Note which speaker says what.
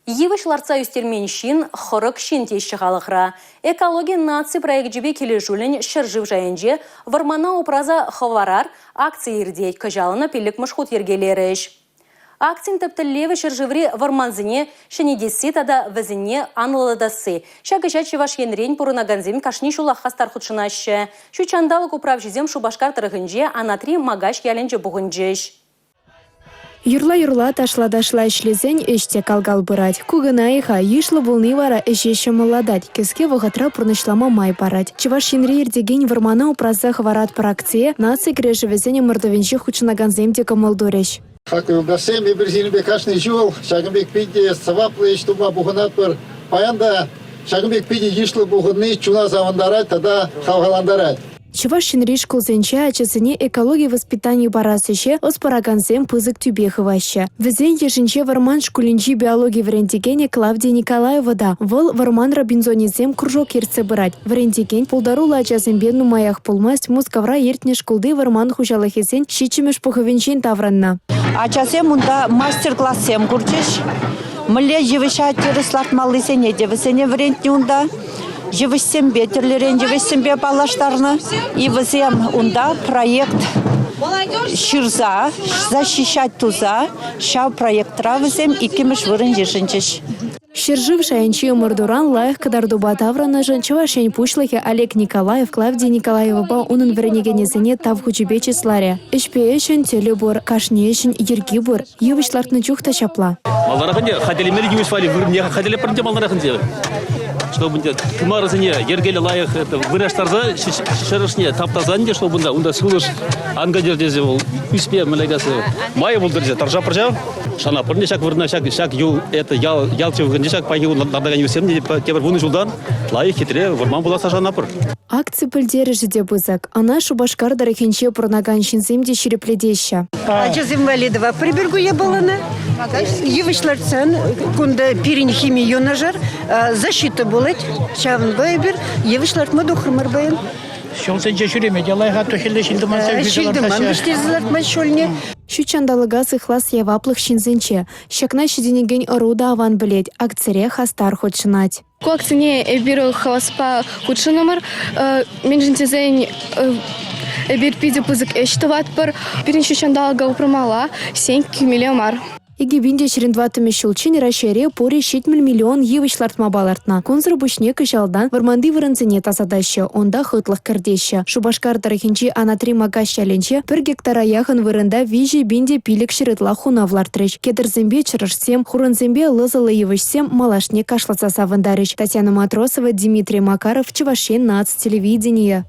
Speaker 1: Евышларца үстелменшин хорык шин теші қалықра. Экология наци проект жібе келі жүлін шыржып жайынже вармана опраза хаварар акция ердейт кажалына пелік мұшқут ергелеріш. Акцин тіптілеві шыржыври варманзыне шынедесі тада візіне анылыдасы. Шагышат чеваш енрен пұрынаганзем кашни шулақ хастар худшынашы. Шу чандалық управ жезем шубашкар тұрғынже анатри магаш яленже бұғынжеш.
Speaker 2: Юрла ташла ишлезен эште калгал бырать. Кугынайха ишлы волны вара эшеше молодать. Кеске вогатра пурнышлама май парать. Чеваш енри ердеген вармана упраза хварат по акции нации крешевезене мордовенче хучынаганзем дека молдореш.
Speaker 3: Хакылгасем еберзинбе кашный жол, шагымбек пиде саваплы штуба бугынат бір паянда шагымбек пиде ишлы бугынны чуна завандарать, тада хавгаландарать.
Speaker 2: Чеваш енри школзенче ачасыне экология воспитания барасыше оспараганзем пызык тюбе хываще. Везен ешінче варман шкулинчи биологии варентигене Клавдия Николаева да. Вол варман рабинзонезем кружок ерце бырать. Варентиген полдарула ачасембе нумаях пулмасть мускавра ертне школды варман хужалахесен щичимеш поховенчен тавранна.
Speaker 4: Ачасем унда мастер-классем курчиш. Мле живешать терыслатмалы сене девесене варентне унда. Живысембе терлерен живысембе палаштарны. И везем унда проект ширза, защищать туза, шау проектра везем и кимеш вырын ешенчеш.
Speaker 2: Шержив шаянчи мордуран лайх кадарду таврана жанчева шень пушлахе Олег Николаев, Клавдия Николаева ба унын варенегенезене тав хучебе числаре. Эшпеешен телебор, кашнешен ергибор, евышлартны чухта чапла.
Speaker 5: Малдарахынде хателемер юсфали вырне хателепрнде малдарахынде. Чтобы тумарызыне ергеле лайық выраштарза шырышне таптазанде, чтобы унда сулыш ангадердезе ол үспе мелегасы майы болдырзе таржа пржа шана пырне шак вырна шак юл это ялче вгынде шак пайы нардаган юсемне тебір вуны жылдан лайық хитре вырман боласа жана пыр.
Speaker 2: Акция пыльдері жиде бызак. Ана шубашкар дарахинче пұрнаган шинземде шерепледеща.
Speaker 6: Ачаз инвалидова прибергу ебаланы. Евышларцан, кунда пирин химия юнажар, защита булать, чавн байбер, евышларт мадухрмар баян.
Speaker 7: Шол сенче шуреме делайга тохилде шилдыман
Speaker 6: шольне.
Speaker 2: Шучандалыгас ихлас яваплых шинзенче. Щакна шиденеген оруда аван бледь, акцире хастар хотшынать.
Speaker 8: Ку акцине эбиру халаспа худшынамар, менжинтезен эбир пиде пызык эштоват пар, пирин шучандалыга упрамала, 7 кюмилемар.
Speaker 2: Иги бинде шерендватыме шулчин рашере пори 7 миллион евышлартма балартна. Конзыр бушне кышалдан варманды вырынзыне тасадаще, онда хытлых кірдеще. Шубашкар тарахинчи анатри магаш чаленче 1 гектара яхын вырында вижи бинде пилік шырытла хунавлартрыч. Кедерзембе чырышсем, хурынзембе лызылы евышсем малашне кашлаца савындарыч. Татьяна Матросова, Дмитрий Макаров, Чевашен, НАЦ телевидение.